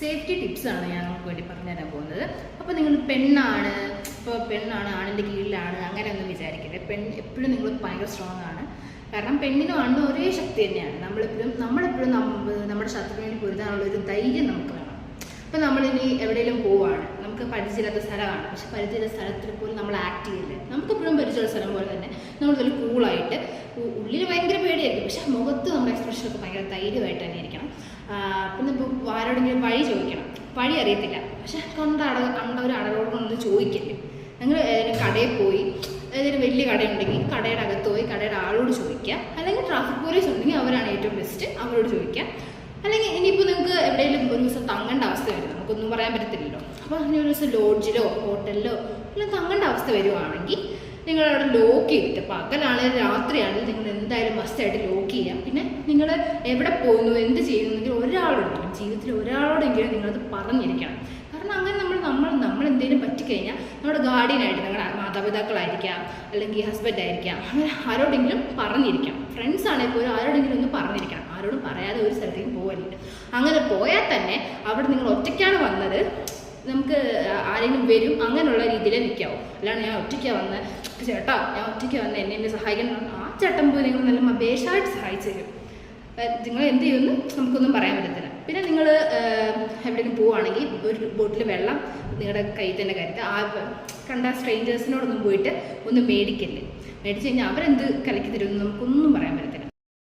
Safety ടിപ്സാണ് ഞാൻ നമുക്ക് വേണ്ടി പറഞ്ഞു തരാൻ പോകുന്നത്. അപ്പോൾ നിങ്ങൾ പെണ്ണാണ്, ആണിൻ്റെ കീഴിലാണ് അങ്ങനെയൊന്നും വിചാരിക്കരുത്. എപ്പോഴും നിങ്ങൾ ഭയങ്കര സ്ട്രോങ് ആണ്. കാരണം പെണ്ണിനും ആണിനും ഒരേ ശക്തി തന്നെയാണ്. നമ്മളെപ്പോഴും നമ്മുടെ ശത്രുവിന് വേണ്ടി പൊരുതാനുള്ള ഒരു ധൈര്യം നമുക്ക് വേണം. ഇപ്പം നമ്മളിനി എവിടെയെങ്കിലും പോവുകയാണ്, നമുക്ക് പരിചയമില്ലാത്ത സ്ഥലമാണ്, പക്ഷെ പരിചയമില്ലാത്ത സ്ഥലത്തിൽ പോലും നമ്മൾ ആക്ട് ചെയ്യില്ലേ. നമുക്കെപ്പോഴും പരിചയമുള്ള സ്ഥലം പോലെ തന്നെ നമ്മളിതിൽ കൂളായിട്ട്, ഉള്ളിൽ ഭയങ്കര പേടിയായിരിക്കും, പക്ഷെ മുഖത്ത് നമ്മുടെ എക്സ്പ്രഷനൊക്കെ ഭയങ്കര ധൈര്യമായിട്ട് തന്നെ ഇരിക്കണം. പിന്നെ ഇപ്പോൾ ആരോടെങ്കിലും വഴി ചോദിക്കണം, വഴി അറിയത്തില്ല, പക്ഷെ കണ്ട ഒരു അടലോടൊന്നും ചോദിക്കല്ലേ. നിങ്ങൾ കടയിൽ പോയി, ഏതൊരു വലിയ കടയുണ്ടെങ്കിൽ കടയുടെ അകത്ത് പോയി കടയുടെ ആളോട് ചോദിക്കുക, അല്ലെങ്കിൽ ട്രാഫിക് പോലീസ് ഉണ്ടെങ്കിൽ അവരാണ് ഏറ്റവും ബെസ്റ്റ്, അവരോട് ചോദിക്കുക. അല്ലെങ്കിൽ ഇനിയിപ്പോൾ നിങ്ങൾക്ക് എവിടെയെങ്കിലും ഒരു ദിവസം തങ്ങേണ്ട അവസ്ഥ വരും, നമുക്കൊന്നും പറയാൻ പറ്റത്തില്ലല്ലോ. അപ്പോൾ അങ്ങനെ ഒരു ദിവസം ലോഡ്ജിലോ ഹോട്ടലിലോ എല്ലാം തങ്ങേണ്ട അവസ്ഥ വരുവാണെങ്കിൽ നിങ്ങളവിടെ ലോക്ക് ചെയ്തിട്ട്, പകലാണെങ്കിലും രാത്രിയാണെങ്കിലും നിങ്ങൾ എന്തായാലും മസ്റ്റായിട്ട് ലോക്ക് ചെയ്യാം. പിന്നെ നിങ്ങൾ എവിടെ പോകുന്നു, എന്ത് ചെയ്യുന്നെങ്കിൽ ഒരാളോടെങ്കിലും, ജീവിതത്തിൽ ഒരാളോടെങ്കിലും നിങ്ങളത് പറഞ്ഞിരിക്കണം. കാരണം അങ്ങനെ നമ്മൾ എന്തെങ്കിലും പറ്റിക്കഴിഞ്ഞാൽ നമ്മുടെ ഗാർഡിയനായിട്ട് നിങ്ങളുടെ മാതാപിതാക്കളായിരിക്കാം, അല്ലെങ്കിൽ ഹസ്ബൻഡ് ആയിരിക്കാം, അങ്ങനെ ആരോടെങ്കിലും പറഞ്ഞിരിക്കണം. ഫ്രണ്ട്സ് ആണെങ്കിൽ പോലും ആരോടെങ്കിലും ഒന്ന് പറഞ്ഞിരിക്കണം. ആരോടും പറയാതെ ഒരു സ്ഥലത്തേക്ക് പോകരുത്. അങ്ങനെ പോയാൽ തന്നെ അവിടെ നിങ്ങൾ ഒറ്റയ്ക്കാണ് വന്നത്, നമുക്ക് ആരെങ്കിലും വരും, അങ്ങനെയുള്ള രീതിയിലേ നിൽക്കാവും. അല്ലാണ്ട് ഞാൻ ഒറ്റയ്ക്കാണ് വന്ന്, ചേട്ടാ ഞാൻ ഒറ്റയ്ക്ക് വന്ന് എന്നെ സഹായിക്കണം, ആ ചേട്ടൻ പോയി നിങ്ങൾ നല്ല മബേഷായിട്ട് സഹായിച്ചു തരും. നിങ്ങൾ എന്ത് ചെയ്യുമെന്ന് നമുക്കൊന്നും പറയാൻ പറ്റത്തില്ല. പിന്നെ നിങ്ങൾ എവിടെയെങ്കിലും പോവുകയാണെങ്കിൽ ഒരു ബോട്ടിൽ വെള്ളം നിങ്ങളുടെ കയ്യിൽ തന്നെ കരുതുക. കണ്ട സ്ട്രേഞ്ചേഴ്സിനോടൊന്നും പോയിട്ട് ഒന്ന് മേടിക്കല്ലേ. മേടിച്ച് കഴിഞ്ഞാൽ അവരെന്ത് കലക്കി തരുമെന്ന് നമുക്കൊന്നും പറയാൻ പറ്റത്തില്ല.